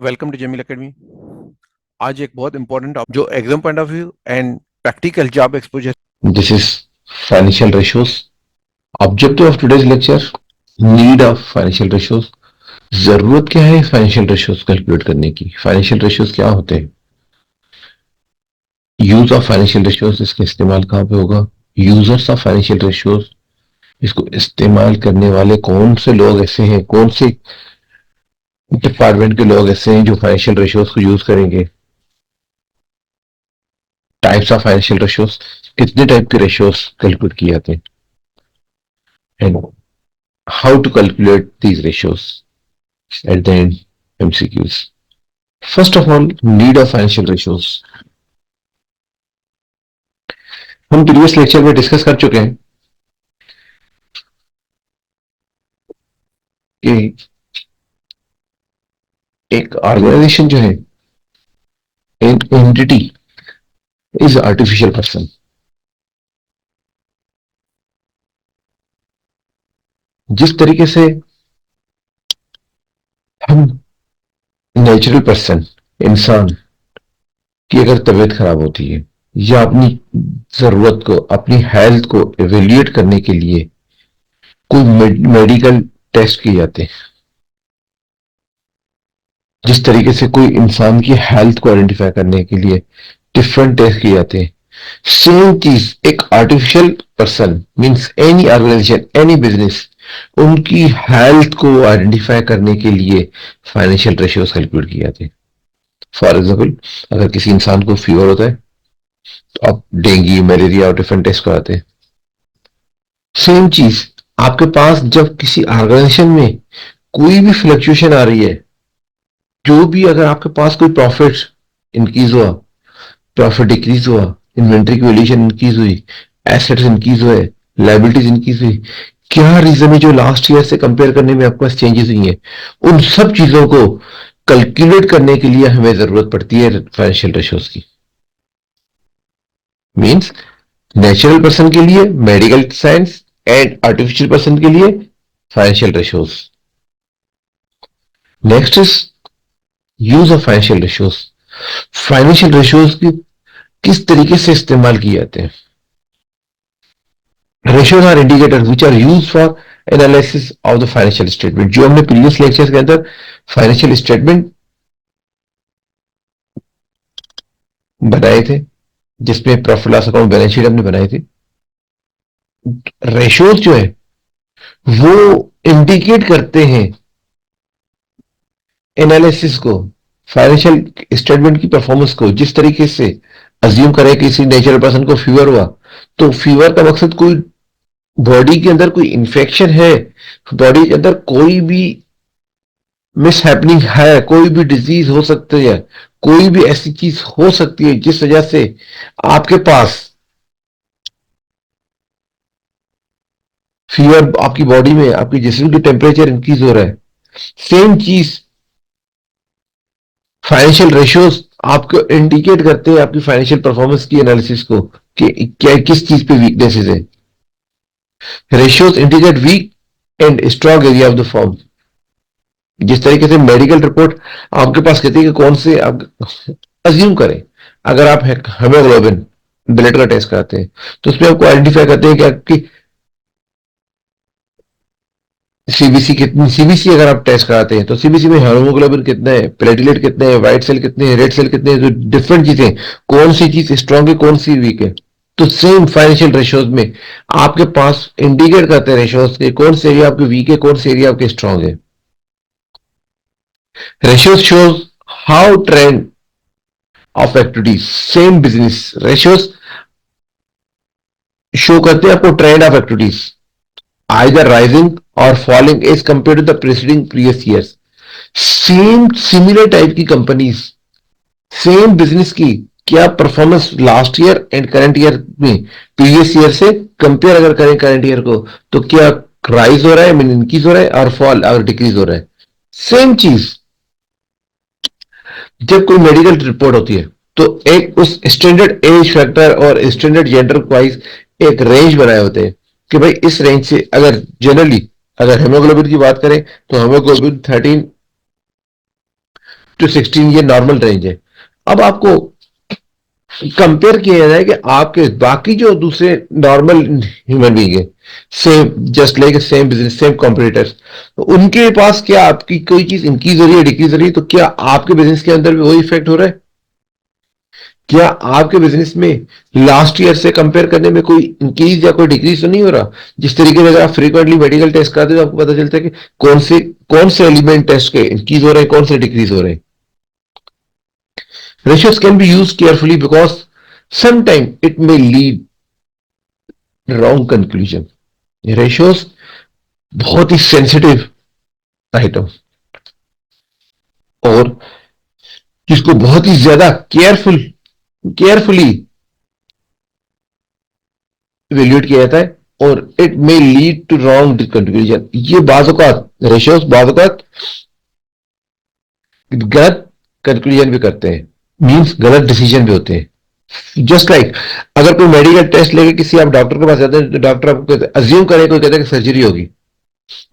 Welcome to Jameel academy. आज एक बहुत इंपॉर्टेंट जो exam point of view and practical job exposure. This is financial ratios. Objective of today's lecture, need of financial ratios. जरूरत क्या है financial ratios calculate करने की? फाइनेंशियल रेशियोज क्या होते हैं? यूज ऑफ फाइनेंशियल रेशियोज, इसका इस्तेमाल कहाँ पे होगा? यूजर्स ऑफ फाइनेंशियल रेशियोज, इसको इस्तेमाल करने वाले कौन से लोग ऐसे हैं, कौन से डिपार्टमेंट के लोग ऐसे हैं जो फाइनेंशियल रेशियोज को यूज करेंगे? टाइप्स ऑफ फाइनेंशियल रेशियोज, कितने टाइप के रेशियोज कैलकुलेट किए जाते हैं, and how to calculate these ratios at the end MCQs. First of all, need of financial ratios. हम प्रीवियस लेक्चर में डिस्कस कर चुके हैं कि एक ऑर्गेनाइजेशन जो है, an entity is artificial person. जिस तरीके से हम नेचुरल पर्सन, इंसान की अगर तबीयत खराब होती है या अपनी जरूरत को, अपनी हेल्थ को एवेल्युएट करने के लिए कोई मेडिकल टेस्ट किए जाते हैं, जिस तरीके से कोई इंसान की हेल्थ को आइडेंटिफाई करने के लिए डिफरेंट टेस्ट किए जाते हैं, सेम चीज एक artificial person means any organisation, any business, उनकी हेल्थ को आइडेंटिफाई करने के लिए फाइनेंशियल रेशियोज कैलकुलेट किए जाते हैं। फॉर एग्जाम्पल, अगर किसी इंसान को फीवर होता है तो आप डेंगू, मलेरिया और डिफरेंट टेस्ट कराते हैं। सेम चीज आपके पास जब किसी ऑर्गेनाइजेशन में कोई भी फ्लक्चुएशन आ रही है, जो भी, अगर आपके पास कोई प्रॉफिट इंक्रीज हुआ, प्रॉफिट डिक्रीज हुआ, इन्वेंट्री की वैल्यूएशन इंक्रीज हुई, एसेट्स इंक्रीज हुए, लाइबिलिटीज इंक्रीज हुई, क्या रीजन है जो लास्ट ईयर से कंपेयर करने में आपके पास चेंजेस हुई है, उन सब चीजों को कैलकुलेट करने के लिए हमें जरूरत पड़ती है फाइनेंशियल रेशियोज की। मींस नेचुरल पर्सन के लिए medical science and artificial person के लिए financial ratios. Next is use of financial ratios. Financial ratios की किस तरीके से इस्तेमाल किए जाते हैं? Ratios are indicators which are used for analysis of the financial statement. जो हमने प्रीवियस लेक्चर्स के अंदर फाइनेंशियल स्टेटमेंट बनाए थे, जिसमें profit loss account, balance sheet हमने बनाई थी, रेशियोज जो है वो इंडिकेट करते हैं एनालिसिस को, फाइनेंशियल स्टेटमेंट की परफॉर्मेंस को। जिस तरीके से अज्यूम करें कि किसी नेचुरल पर्सन को फीवर हुआ, तो फीवर का मकसद कोई बॉडी के अंदर कोई इंफेक्शन है, बॉडी के अंदर कोई भी मिस हैपनिंग है, कोई भी डिजीज हो सकती है, कोई भी ऐसी चीज हो सकती है जिस वजह से आपके पास फीवर, आपकी बॉडी में, आपकी जिस्म की टेम्परेचर इंक्रीज हो रहा है। सेम चीज फाइनेंशियल रेशियोज आपको इंडिकेट करते हैं आपकी फाइनेंशियल परफॉर्मेंस की एनालिसिस को, कि क्या, किस चीज पे वीकनेसेस है। Ratios indicate weak and strong area of the firm. जिस तरीके से मेडिकल रिपोर्ट आपके पास कहती है कि कौन से, आप अज्यूम करें अगर आप हेमोग्लोबिन ब्लड का टेस्ट कराते हैं, तो उसमें आपको आइडेंटिफाई करते हैं कि आपकी सीबीसी कितनी, सीबीसी अगर आप टेस्ट कराते हैं तो सीबीसी में हीमोग्लोबिन कितना है, प्लेटलेट कितने हैं, व्हाइट सेल कितने हैं, रेड सेल कितने हैं, जो डिफरेंट चीजें, कौन सी चीज स्ट्रांग है, कौन सी वीक है। तो सेम फाइनेंशियल रेशियोज में आपके पास इंडिकेट करते हैं रेशियोज के कौन से एरिया आपके वीक है, कौन से एरिया आपके स्ट्रांग है। Ratios shows how trend of activities, same business ratios show करते हैं आपको trend of activities, either rising or falling as compared to the preceding previous years। Same similar type की कंपनीज, सेम बिजनेस की क्या performance last year and current year में, previous year से compare अगर करें करंट ईयर को, तो क्या राइज हो रहा है, मीन इंक्रीज हो रहा है, और फॉल और डिक्रीज हो रहा है। सेम चीज जब कोई मेडिकल रिपोर्ट होती है, तो एक उस स्टैंडर्ड एज फैक्टर और स्टैंडर्ड जेंडर वाइज एक रेंज बनाए होते हैं कि भाई इस रेंज से, अगर जनरली अगर हेमोग्लोबिन की बात करें तो हेमोग्लोबिन 13 टू 16 ये नॉर्मल रेंज है। अब आपको कंपेयर किया जाए कि आपके बाकी जो दूसरे नॉर्मल ह्यूमन बीइंग है, same just like same business same competitors, उनके पास क्या आपकी कोई चीज इंक्रीज हो रही है डिक्रीज हो रही है, तो क्या आपके बिजनेस के अंदर भी वही इफेक्ट हो रहा है? क्या आपके बिजनेस में लास्ट ईयर से कंपेयर करने में कोई इंक्रीज या कोई डिक्रीज तो नहीं हो रहा? जिस तरीके से अगर आप फ्रीक्वेंटली मेडिकल टेस्ट करते हो तो आपको पता चलता है कि कौन से एलिमेंट टेस्ट के इंक्रीज हो रहे हैं, कौन से डिक्रीज हो रहे हैं। Ratios can be used carefully because sometimes it may lead wrong conclusion. Ratios बहुत ही सेंसिटिव आइटम और जिसको बहुत ही ज्यादा केयरफुली इवेल्युएट किया जाता है और it may lead to wrong conclusion. ये बाज़-औक़ात रेशियोज बाज़-औक़ात गलत कंक्लूजन भी करते हैं, मींस गलत डिसीजन भी होते हैं। जस्ट लाइक अगर कोई मेडिकल टेस्ट लेके किसी आप डॉक्टर के पास जाते हैं तो डॉक्टर आपको अज्यूम करे, कोई कहता है कि सर्जरी होगी,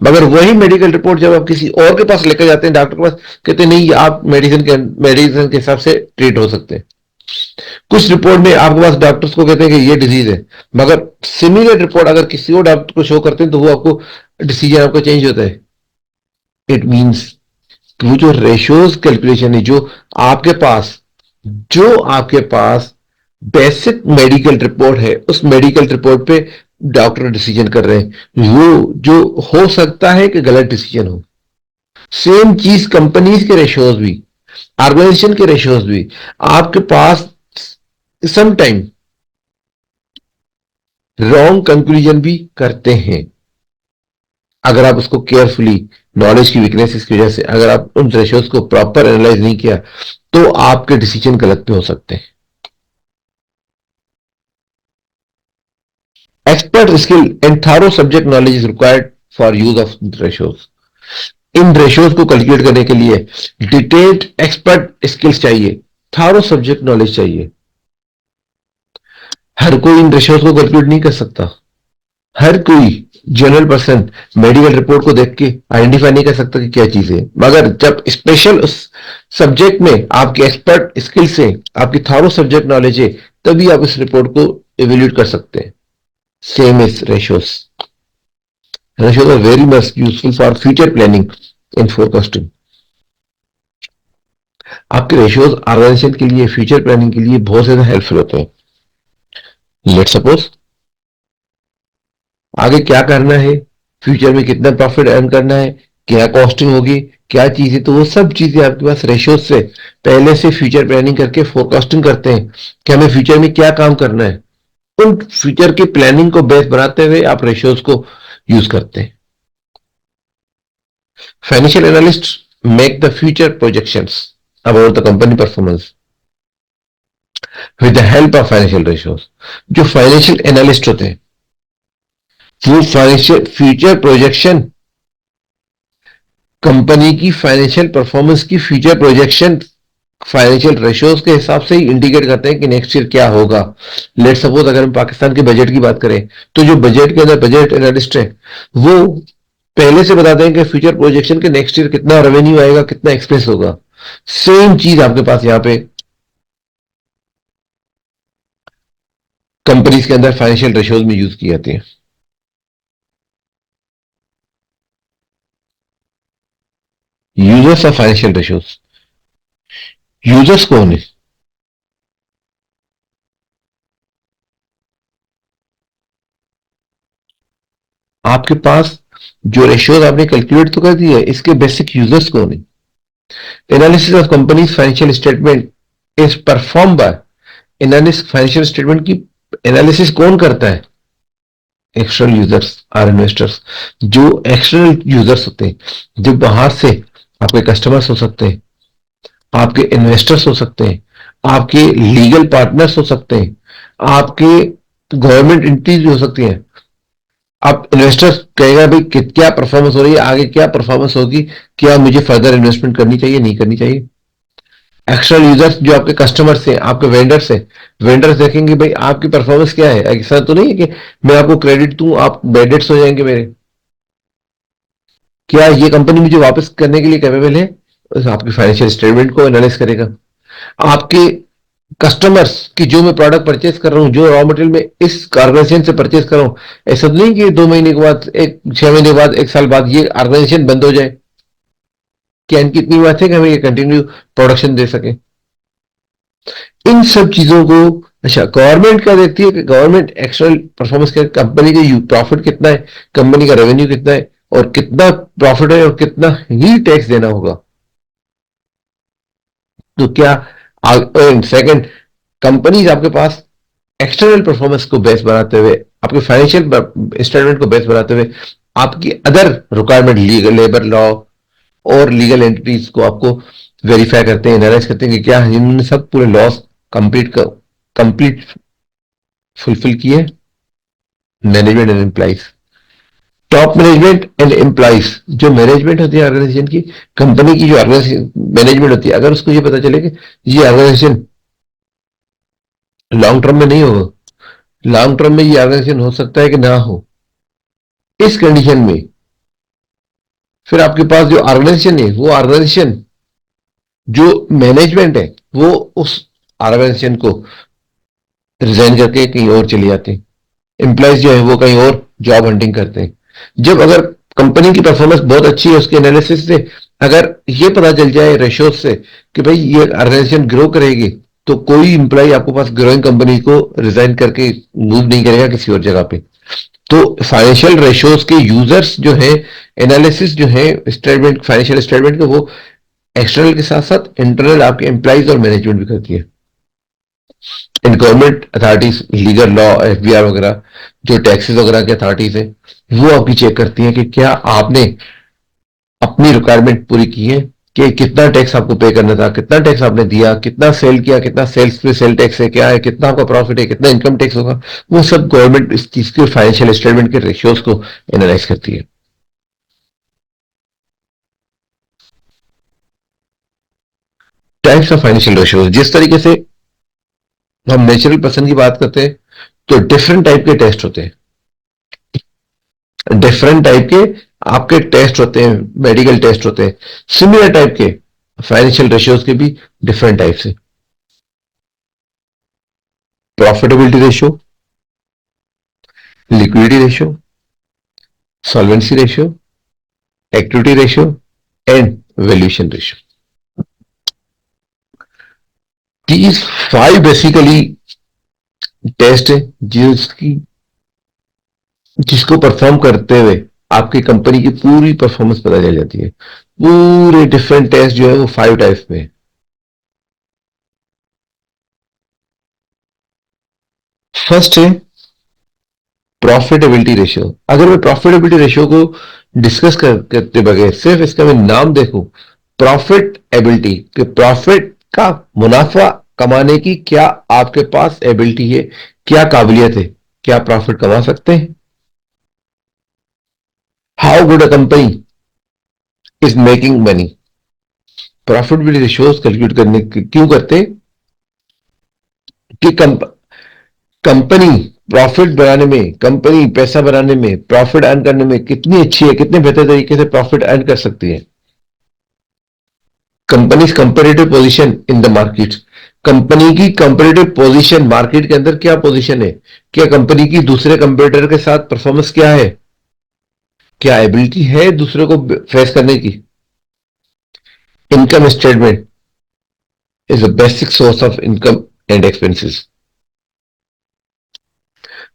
मगर वही मेडिकल रिपोर्ट जब आप किसी और के पास लेकर जाते हैं डॉक्टर के पास, कहते हैं नहीं आप मेडिसिन के हिसाब से ट्रीट हो सकते हैं। कुछ रिपोर्ट में आपके पास डॉक्टर्स को कहते हैं कि ये डिजीज है, मगर सिमिलर रिपोर्ट अगर किसी और डॉक्टर को शो करते हैं तो वो आपको डिसीजन आपका चेंज होता है। इट मींस वो जो रेशियोज कैलकुलेशन है जो आपके पास बेसिक मेडिकल रिपोर्ट है, उस मेडिकल रिपोर्ट पे डॉक्टर डिसीजन कर रहे हैं, वो जो हो सकता है कि गलत डिसीजन हो। सेम चीज कंपनीज के रेशियोज भी, ऑर्गेनाइजेशन के रेशियोज भी आपके पास सम टाइम रॉन्ग कंक्लूजन भी करते हैं। अगर आप उसको केयरफुली नॉलेज की वीकनेस की वजह से अगर आप उन रेशियोज को प्रॉपर एनालाइज नहीं किया तो आपके डिसीजन गलत भी हो सकते हैं। एक्सपर्ट स्किल एंड थारो subject knowledge is required for use of ratios. In ratios को कैलकुलेट करने के लिए डिटेल्ड एक्सपर्ट स्किल्स चाहिए, थारो सब्जेक्ट नॉलेज चाहिए। हर कोई इन रेशियोज को कैलकुलेट नहीं कर सकता। हर कोई जनरल पर्सन मेडिकल रिपोर्ट को देख के आइडेंटिफाई नहीं कर सकता कि क्या चीज है, मगर जब स्पेशल उस सब्जेक्ट में आपके एक्सपर्ट स्किल्स है, आपकी थारो सब्जेक्ट नॉलेज है, तभी आप इस रिपोर्ट को इवेल्यूएट कर सकते हैं। Same is ratios. Ratios are very much useful for future planning and forecasting. आपके रेशियोज ऑर्गेनाइजेशन के लिए फ्यूचर प्लानिंग के लिए बहुत ज्यादा हेल्पफुल होते हैं। लेट सपोज आगे क्या करना है, फ्यूचर में कितना प्रॉफिट अर्न करना है, क्या कॉस्टिंग होगी, क्या चीजें, तो वो सब चीजें आपके पास रेशियोज से पहले से फ्यूचर प्लानिंग करके फोरकास्टिंग करते हैं कि हमें फ्यूचर में क्या काम करना है। उन फ्यूचर की प्लानिंग को बेस बनाते हुए आप रेशियोज को यूज करते हैं। Financial analyst make the future projections about the company performance with the help of financial ratios. जो फाइनेंशियल एनालिस्ट होते हैं वो फाइनेंशियल फ्यूचर प्रोजेक्शन, कंपनी की फाइनेंशियल परफॉर्मेंस की फ्यूचर प्रोजेक्शन फाइनेंशियल रेशियोज के हिसाब से ही इंडिकेट करते हैं कि नेक्स्ट ईयर क्या होगा। लेट सपोज अगर हम पाकिस्तान के बजट की बात करें तो जो बजट के अंदर बजट एनालिस्ट है वो पहले से बताते हैं कि फ्यूचर प्रोजेक्शन के नेक्स्ट ईयर कितना रेवेन्यू आएगा, कितना एक्सपेंस होगा। सेम चीज आपके पास यहां पे कंपनीज के अंदर फाइनेंशियल रेशियोज में यूज की जाती है। Users of financial ratios, users कौन है? आपके पास जो रेशियोज आपने कैलकुलेट तो कर दिया है, इसके बेसिक यूजर्स कौन है? Analysis of companies financial statement is perform by analyst. Financial statement की एनालिसिस कौन करता है? External users are investors. जो एक्सटर्नल यूजर्स होते हैं, जो बाहर से आपके कस्टमर्स हो सकते हैं, आपके इन्वेस्टर्स हो सकते हैं, आपके लीगल पार्टनर्स हो सकते हैं, आपके गवर्नमेंट एंटिटीज हो सकती हैं। आप इन्वेस्टर्स कहेगा भाई क्या परफॉर्मेंस हो रही है, आगे क्या परफॉर्मेंस होगी, क्या मुझे फर्दर इन्वेस्टमेंट करनी चाहिए नहीं करनी चाहिए। एक्सटर्नल यूजर्स जो आपके कस्टमर्स हैं, आपके वेंडर्स हैं, वेंडर्स देखेंगे भाई आपकी परफॉर्मेंस क्या है। ऐसा तो नहीं है कि मैं आपको क्रेडिट दूं आप बेडेट्स हो जाएंगे मेरे। क्या ये कंपनी मुझे वापस करने के लिए कैपेबल है? आपकी फाइनेंशियल स्टेटमेंट को एनालाइज करेगा, आपके कस्टमर्स की जो मैं प्रोडक्ट परचेज कर रहा हूँ, जो रॉ मटेरियल में इस ऑर्गेनाइजेशन से परचेज कर रहा हूँ, ऐसा तो नहीं कि 2 महीने के बाद, 6 महीने बाद, 1 साल बाद ये ऑर्गेनाइजेशन बंद हो जाए। क्या इनकी इतनी बात है कि हमें ये कंटिन्यू प्रोडक्शन दे सके? इन सब चीजों को, अच्छा गवर्नमेंट क्या देखती है कि गवर्नमेंट एक्सटर्नल परफॉर्मेंस के, कंपनी का प्रॉफिट कितना है, कंपनी का रेवेन्यू कितना है, और कितना प्रॉफिट है और कितना ही टैक्स देना होगा। तो क्या सेकंड, कंपनीज आपके पास एक्सटर्नल परफॉर्मेंस को बेस बनाते हुए, आपके फाइनेंशियल स्टेटमेंट को बेस बनाते हुए, आपकी other requirement, legal, labour law और लीगल एंटिटीज को आपको वेरीफाई करते हैं, एनालाइज करते हैं कि क्या इन्होंने सब पूरे लॉस कंप्लीट फुलफिल किए। Management and employees, top management and employees, जो मैनेजमेंट होती है ऑर्गेनाइजेशन की, कंपनी की जो ऑर्गेनाइजेशन मैनेजमेंट होती है, अगर उसको ये पता चले कि ये ऑर्गेनाइजेशन लॉन्ग टर्म में नहीं होगा, लॉन्ग टर्म में ये ऑर्गेनाइजेशन हो सकता है कि ना हो, इस कंडीशन में फिर आपके पास जो ऑर्गेनाइजेशन है, वो ऑर्गेनाइजेशन, जो मैनेजमेंट है, वो उस ऑर्गेनाइजेशन को रिजाइन करके कहीं और चले जाते हैं। एम्प्लॉयज जो है वो कहीं और जॉब हंटिंग करते हैं। जब अगर कंपनी की परफॉर्मेंस बहुत अच्छी है, उसके एनालिसिस से अगर ये पता चल जाए रेशियोज से कि भाई ये ऑर्गेनाइजेशन ग्रो करेगी, तो कोई इंप्लॉय आपके पास ग्रोइंग कंपनी को रिजाइन करके मूव नहीं करेगा किसी और जगह पे। तो फाइनेंशियल रेशियोज के यूजर्स जो है, एनालिसिस जो है स्टेटमेंट, फाइनेंशियल स्टेटमेंट के, वो एक्सटर्नल के साथ साथ इंटरनल आपके एम्प्लॉइज और मैनेजमेंट भी करती है। In government authorities, legal law, FBR वगैरह, जो टैक्सेस वगैरह की अथॉरिटीज है, वो आपकी चेक करती हैं कि क्या आपने अपनी रिक्वायरमेंट पूरी की है, कि कितना टैक्स आपको पे करना था, कितना टैक्स आपने दिया, कितना सेल किया, कितना सेल्स पे सेल टैक्स है, क्या है, कितना आपका प्रॉफिट है, कितना इनकम टैक्स होगा। वो सब गवर्नमेंट इस चीज के फाइनेंशियल स्टेटमेंट के रेशियोज को एनालाइज करती है। टाइप्स ऑफ फाइनेंशियल रेशियोज, जिस तरीके से हम नेचुरल पर्सन की बात करते हैं, तो डिफरेंट टाइप के टेस्ट होते हैं, डिफरेंट टाइप के आपके टेस्ट होते हैं, मेडिकल टेस्ट होते हैं। सिमिलर टाइप के फाइनेंशियल रेशियोज के भी डिफरेंट टाइप्स है। Profitability ratio, liquidity ratio, solvency ratio, activity ratio and valuation ratio. these 5 basically test है जिसको परफॉर्म करते हुए आपकी कंपनी की पूरी परफॉर्मेंस पता चल जाती है। पूरे डिफरेंट टेस्ट जो है वो 5 टाइप्स में है। फर्स्ट है प्रॉफिटेबिलिटी रेशियो। अगर मैं प्रॉफिटेबिलिटी रेशियो को डिस्कस करते बगैर सिर्फ इसका मैं नाम देखूं, प्रॉफिट एबिलिटी, कि प्रॉफिट का, मुनाफा कमाने की क्या आपके पास एबिलिटी है, क्या काबिलियत है, क्या प्रॉफिट कमा सकते हैं। How good a company is making money. Profitability ratios calculate करने क्यों करते हैं कि कंपनी प्रॉफिट बनाने में, कंपनी पैसा बनाने में, प्रॉफिट अर्न करने में कितनी अच्छी है, कितने बेहतर तरीके से प्रॉफिट अर्न कर सकती है। Companies comparative position in the market, company की कंपेरेटिव पोजीशन मार्केट के अंदर क्या पोजीशन है, क्या कंपनी की दूसरे कंपेटिटर के साथ परफॉर्मेंस क्या है, क्या एबिलिटी है दूसरे को फेस करने की। Income statement is a basic source of income and expenses.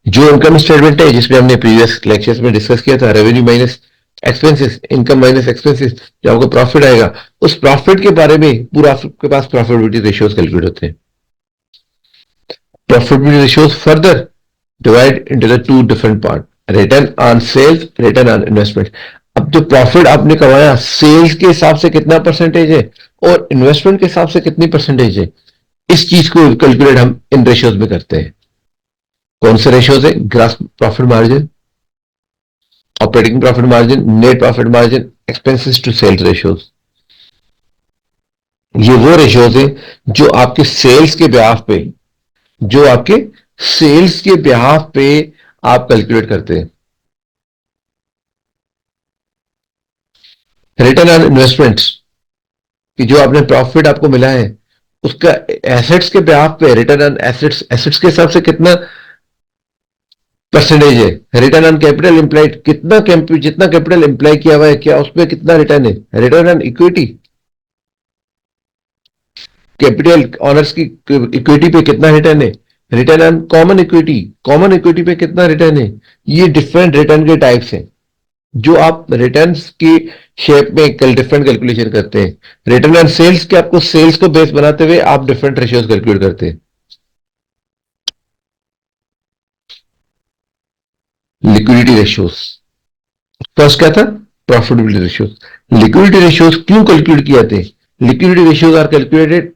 जो इनकम स्टेटमेंट है, जिसमें हमने प्रीवियस लेक्चर्स में डिस्कस किया था, revenue minus expenses, income minus expenses, जो आपको प्रॉफिट आएगा, उस प्रॉफिट के बारे में पूरा आपके पास प्रॉफिटेबिलिटी रेशियोज कैलकुलेट होते हैं। Profitability ratios further divide into the 2 different part, return on sales, return on investment. अब जो प्रॉफिट आपने कमाया, सेल्स के हिसाब से कितना परसेंटेज है और इन्वेस्टमेंट के हिसाब से कितनी परसेंटेज है, इस चीज को कैलकुलेट हम इन रेशियोज में करते हैं। कौन से रेशियोज है? Gross profit margin, operating profit margin, net profit margin, expenses to sales ratios. ये वो रेशियोज है जो आपके सेल्स के ब्याह पे, जो आपके सेल्स के ब्याह पे आप कैलकुलेट करते हैं। रिटर्न ऑन इन्वेस्टमेंट्स, कि जो आपने प्रॉफिट आपको मिला है उसका एसेट्स के ब्याह पे रिटर्न ऑन एसेट्स एसेट्स के हिसाब से कितना परसेंटेज है, रिटर्न ऑन कैपिटल एम्प्लॉयड कितना जितना कैपिटल एम्प्लॉय किया हुआ है क्या उसमें कितना रिटर्न है, return on equity capital honours की इक्विटी पे कितना रिटर्न है, रिटर्न ऑन कॉमन इक्विटी पे कितना रिटर्न है। ये डिफरेंट रिटर्न के टाइप्स हैं जो आप रिटर्न्स की शेप में कल डिफरेंट कैलकुलेशन करते हैं। रिटर्न ऑन सेल्स के आपको सेल्स को बेस बनाते हुए आप डिफरेंट रेशियोज कैलकुलेट करते हैं। लिक्विडिटी रेशियोज, फर्स्ट क्या था, प्रॉफिटेबिलिटी रेशियोज। लिक्विडिटी रेशियोज क्यों कैलकुलेट किए जाते हैं, liquidity ratios are calculated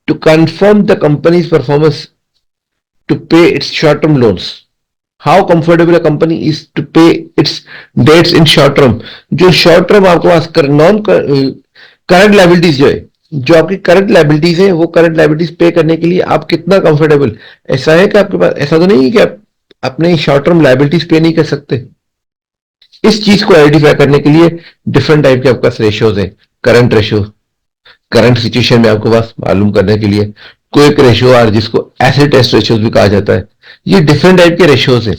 to confirm the company's performance to pay its short-term loans. How comfortable a company is to pay its debts in short term. जो short term आपके पास non current liabilities जो है, जो आपकी current liabilities है वो current liabilities पे करने के लिए आप कितना कंफर्टेबल, ऐसा है कि आपके पास, ऐसा तो नहीं है कि आप अपने शॉर्ट टर्म लाइबिलिटीज पे नहीं कर सकते। इस चीज को आइडेंटिफाई करने के लिए डिफरेंट टाइप के आपके पास रेशियोज है। करंट रेशियो, करंट सिचुएशन में आपको बस मालूम करने के लिए, क्विक रेशियो और जिसको एसिड टेस्ट रेशियोज भी कहा जाता है। ये डिफरेंट टाइप के रेशियोज हैं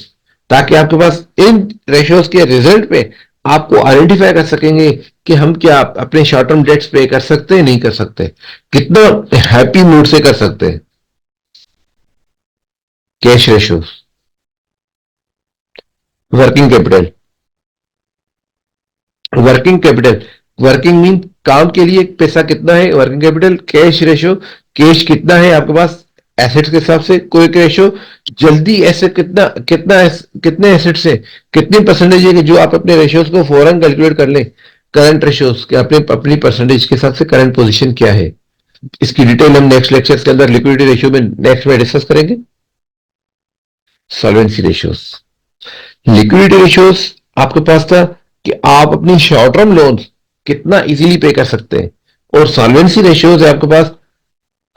ताकि आपके पास इन रेशियोज के रिजल्ट पे आपको आइडेंटिफाई कर सकेंगे कि हम क्या अपने शॉर्ट टर्म डेट्स पे कर सकते हैं नहीं कर सकते, कितना हैप्पी मूड से कर सकते हैं। Cash ratios, working capital, working capital, working mean काम के लिए पैसा कितना है, working capital. Cash ratio, cash कितना है आपके पास एसेट्स के हिसाब से। क्विक रेशियो, जल्दी ऐसे कितना कितना कितने एसेट्स है, कितनी परसेंटेज है कि जो आप अपने रेशियोज को फौरन कैलकुलेट कर लें। करंट रेशियोज के अपने अपनी परसेंटेज के हिसाब से करंट पोजीशन क्या है। इसकी डिटेल हम नेक्स्ट लेक्चर्स के अंदर लिक्विडिटी रेशियो में नेक्स्ट में डिस्कस करेंगे। सॉल्वेंसी रेशियोज, लिक्विडिटी रेशियोज आपके पास था कि आप अपनी शॉर्ट टर्म लोन्स कितना इजीली पे कर सकते हैं, और सॉल्वेंसी रेशियोज है आपके पास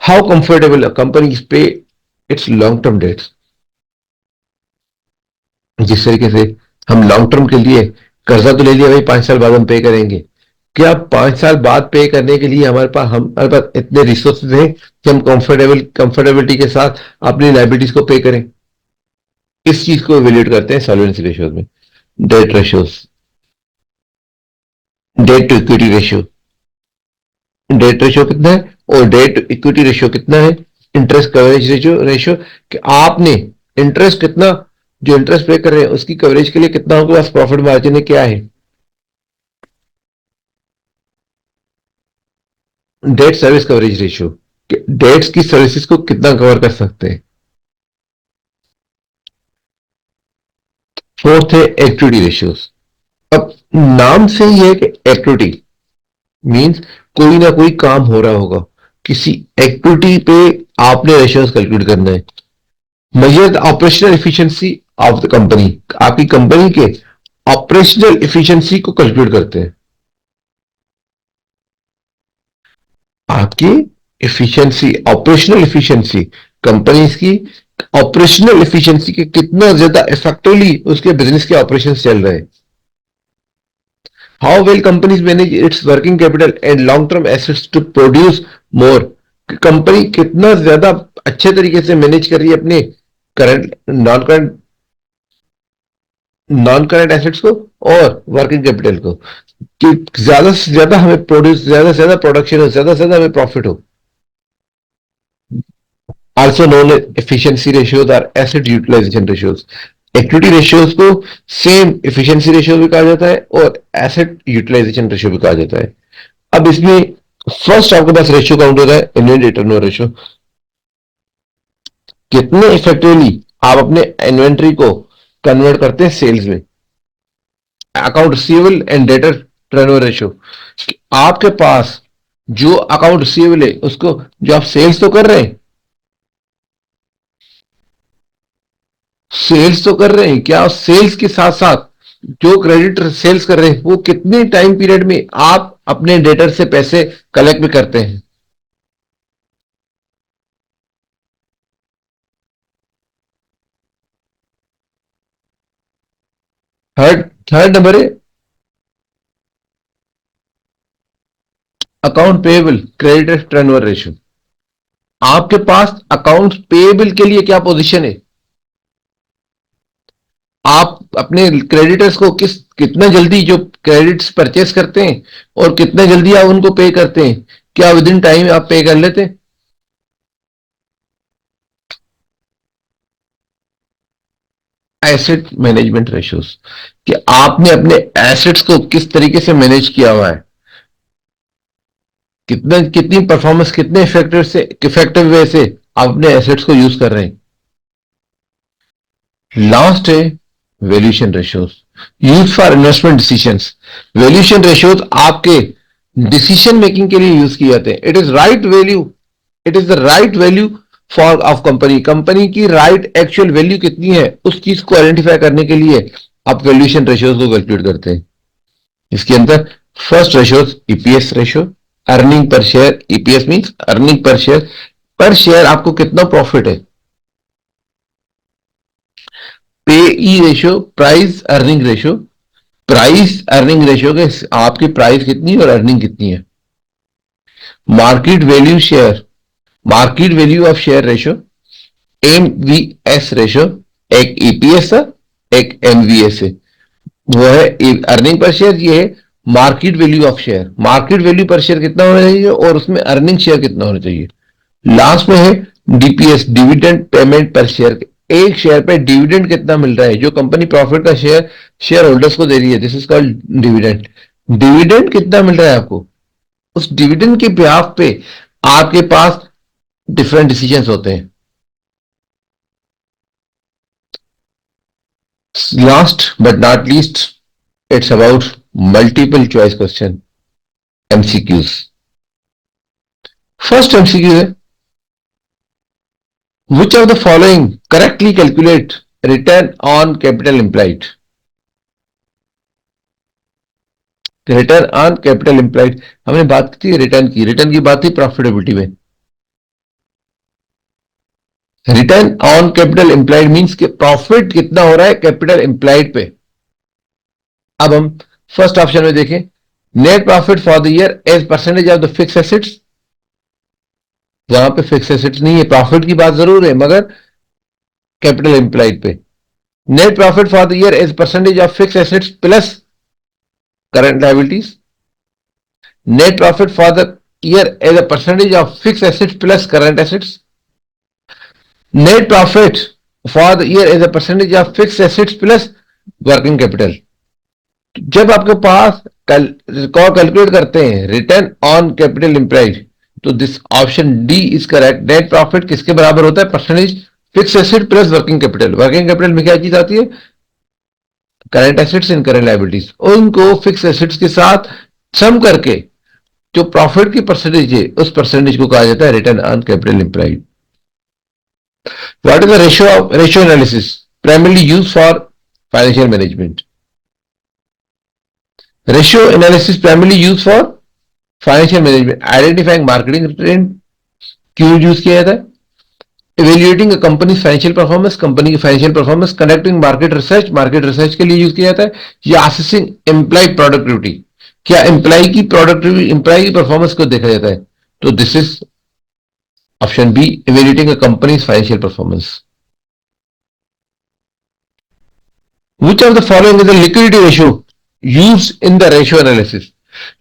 हाउ कंफर्टेबल कंपनी पे इट्स लॉन्ग टर्म डेट्स। जिस तरीके से हम लॉन्ग टर्म के लिए कर्जा तो ले लिया भाई 5 साल बाद हम पे करेंगे, क्या 5 साल बाद पे करने के लिए हमारे पास इतने रिसोर्सेज हैं कि हम कंफर्टेबिलिटी के साथ अपनी लाइबिलिटीज को पे करें। इस चीज को इवेल्यूएट करते हैं सॉल्वेंसी रेशियोज में। Debt ratios, debt to equity ratio, debt ratio कितना है और डेट इक्विटी रेशियो कितना है। इंटरेस्ट कवरेज रेशियो कि आपने इंटरेस्ट कितना, जो इंटरेस्ट पे कर रहे हैं उसकी कवरेज के लिए कितना आपके पास प्रॉफिट मार्जिन है क्या है। Debt service coverage ratio, debts की सर्विसेज को कितना कवर कर सकते हैं। फोर्थ है एक्टिविटी रेशियोज। अब नाम से ही है कि एक्टिविटी मींस कोई ना कोई काम हो रहा होगा, किसी एक्टिविटी पे आपने रेशियोज कैलकुलेट करना है। Measure the operational efficiency of the company, आपकी कंपनी के ऑपरेशनल एफिशिएंसी को कैलकुलेट करते हैं। आपकी एफिशिएंसी, ऑपरेशनल एफिशिएंसी, कंपनीज की ऑपरेशनल एफिशिएंसी के कितना ज्यादा इफेक्टिवली उसके बिजनेस के ऑपरेशन चल रहे हैं। How well companies manage its working capital and long term assets to produce more, company कितना ज्यादा अच्छे तरीके से मैनेज कर रही है अपने करंट नॉन करंट एसेट्स को और वर्किंग कैपिटल को, कि ज्यादा से ज्यादा हमें प्रोड्यूस, ज्यादा से ज्यादा प्रोडक्शन हो, ज्यादा से ज्यादा हमें प्रॉफिट हो। Also known efficiency ratios are asset utilisation ratios. Equity ratios को सेम एफिशिएंसी रेशियो भी कहा जाता है और एसेट यूटिलाइजेशन रेशियो भी कहा जाता है। अब इसमें फर्स्ट आपके पास रेशियो काउंट होता है इन्वेंटरी टर्नओवर रेशियो, कितने इफेक्टिवली आप अपने इन्वेंट्री को कन्वर्ट करते हैं सेल्स में। Account receivable and debtor turnover ratio, आपके पास जो अकाउंट रिसीवेबल है उसको, जो आप सेल्स तो कर रहे हैं, सेल्स तो कर रहे हैं क्या, सेल्स के साथ साथ जो क्रेडिट सेल्स कर रहे हैं वो कितने टाइम पीरियड में आप अपने डेटर से पैसे कलेक्ट भी करते हैं। थर्ड थर्ड नंबर है account payable creditor turnover ratio, आपके पास अकाउंट पेएबल के लिए क्या पोजीशन है, आप अपने क्रेडिटर्स को कितना जल्दी जो क्रेडिट्स परचेस करते हैं और कितना जल्दी आप उनको पे करते हैं, क्या विद इन टाइम आप पे कर लेते हैं? एसेट मैनेजमेंट रेशियोज, कि आपने अपने एसेट्स को किस तरीके से मैनेज किया हुआ है, कितना कितनी परफॉर्मेंस कितने इफेक्टिव वे से आप अपने एसेट्स को यूज कर रहे हैं। लास्ट है valuation ratios, use for investment decisions. Valuation ratios आपके डिसीजन मेकिंग के लिए यूज किए जाते हैं। It is the right value for of company, company की राइट एक्चुअल वैल्यू कितनी है उस चीज को आइडेंटिफाई करने के लिए आप वैल्यूएशन रेशियोज को कैलकुलेट करते हैं। इसके अंदर first ratios EPS ratio, earning per share, EPS means earning per share आपको कितना प्रॉफिट है। पेई रेशियो, प्राइस अर्निंग रेशियो के आपकी प्राइस कितनी है और अर्निंग कितनी है। Market value of share ratio, MVS ratio, एक ईपीएस है एक एमवीएस है, वो है अर्निंग पर शेयर, ये है market value of share. Market value पर शेयर कितना होना चाहिए और उसमें अर्निंग शेयर कितना होना चाहिए। लास्ट में है डीपीएस, डिविडेंड पेमेंट पर शेयर, एक शेयर पे डिविडेंड कितना मिल रहा है, जो कंपनी प्रॉफिट का शेयर होल्डर्स को दे रही है, this is called dividend. Dividend कितना मिल रहा है आपको, उस डिविडेंड के ब्याज पे आपके पास डिफरेंट डिसीजंस होते हैं। Last but not least, it's about multiple choice question, MCQs. First MCQ है, which of the following correctly calculate return on capital employed? Return on capital employed, हमने बात की थी रिटर्न की बात थी प्रॉफिटेबिलिटी में। Return on capital employed means कि प्रॉफिट कितना हो रहा है कैपिटल एम्प्लॉयड पे। अब हम फर्स्ट ऑप्शन में देखें, net profit for the year as percentage of the fix assets, यहां पे फिक्स एसेट्स नहीं है, प्रॉफिट की बात जरूर है मगर कैपिटल एम्प्लॉयड पे। Net profit for the year as percentage of fix assets plus current liabilities, net profit for the year as a percentage of fix assets plus current assets, net profit for the year as a percentage of fix assets plus working capital. जब आपके पास calculate करते हैं return on capital employed, तो this option D is correct. Net profit किसके बराबर होता है, percentage fix asset plus working capital. Working capital में क्या चीज आती है, current assets and current liabilities, उनको फिक्स एसेट्स के साथ सम करके जो प्रॉफिट की परसेंटेज है उस परसेंटेज को कहा जाता है return on capital employed. What is the ratio analysis primarily use for financial management? Ratio analysis primarily use for financial management, identifying marketing trend, क्यों यूज किया जाता है, evaluating company financial performance, company की financial performance, conducting market research के लिए use किया जाता है, या असेसिंग एम्प्लॉय प्रोडक्टिविटी, क्या एम्प्लॉय की परफॉर्मेंस को देखा जाता है। तो this is option B, evaluating company financial performance. Which of the following is the liquidity ratio used in the ratio analysis?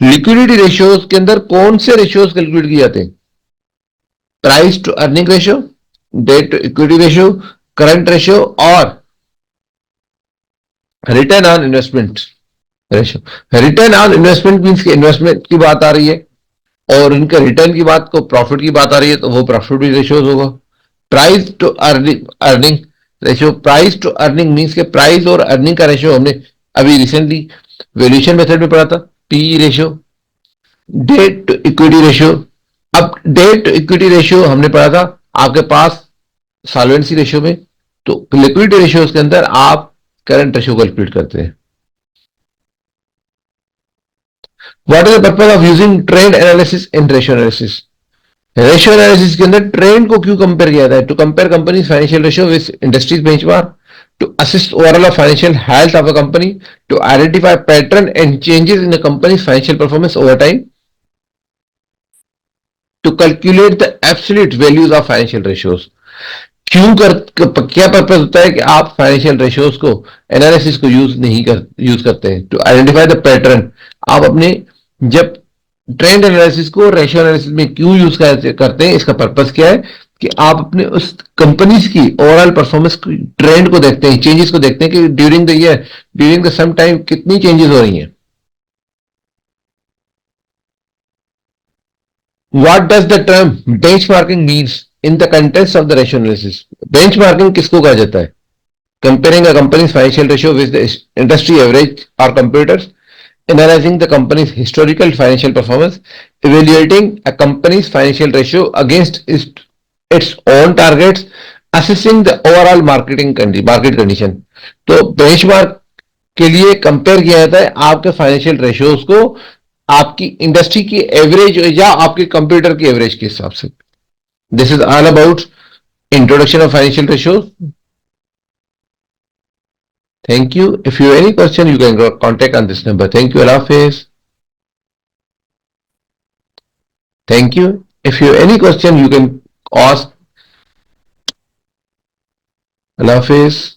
Liquidity ratios के अंदर कौन से रेशियोज कैलकुलेट किए जाते हैं, price to earning ratio, debt to equity ratio, current ratio और return on investment ratio. Return on investment means के investment की बात आ रही है और इनके रिटर्न की बात को प्रॉफिट की बात आ रही है तो वो प्रॉफिट रेशियोज होगा। Price to earning ratio, price to earning means के प्राइस और अर्निंग का रेशियो हमने अभी रिसेंटली वैल्यूएशन मेथड में पढ़ा था, PE ratio. Debt to equity ratio, अब डेट टू इक्विटी रेशियो हमने पढ़ा था आपके पास सॉल्वेंसी रेशियो में, तो लिक्विडिटी रेशियो के अंदर आप करंट रेशियो कैलकुलेट करते हैं। What is the purpose of using trend analysis in ratio analysis? Ratio analysis के अंदर ट्रेंड को क्यों कंपेयर किया जाता है, to compare company financial ratio with industries benchmark, to assist overall financial health of a company, to identify pattern and changes in a company's financial performance over time. to calculate the absolute values of financial ratios. क्या purpose होता है कि आप financial ratios को analysis को use करते हैं to identify the pattern. आप अपने जब ट्रेंड एनालिसिस को रेशियो एनालिसिस में क्यों यूज करते हैं, इसका पर्पज क्या है कि आप अपने उस कंपनीज की ओवरऑल परफॉर्मेंस ट्रेंड को देखते हैं, चेंजेस को देखते हैं कि during the year, during the some time कितनी चेंजेस हो रही हैं. What does the term benchmarking means in the context of the ratio analysis? Benchmarking किसको कहा जाता है? Comparing a company's financial ratio with the industry average or competitors, analyzing the company's historical financial performance, evaluating a company's financial ratio against its own targets, assessing the overall market condition. तो benchmark के लिए compare किया जाता है आपके financial ratios को आपकी industry की एवरेज या आपके कंप्यूटर की एवरेज के हिसाब से. This is all about introduction of financial ratios. Thank you. If you any question you can contact on this number. Thank you. Allah Hafiz. Thank you. If you any question you can ask. Allah Hafiz.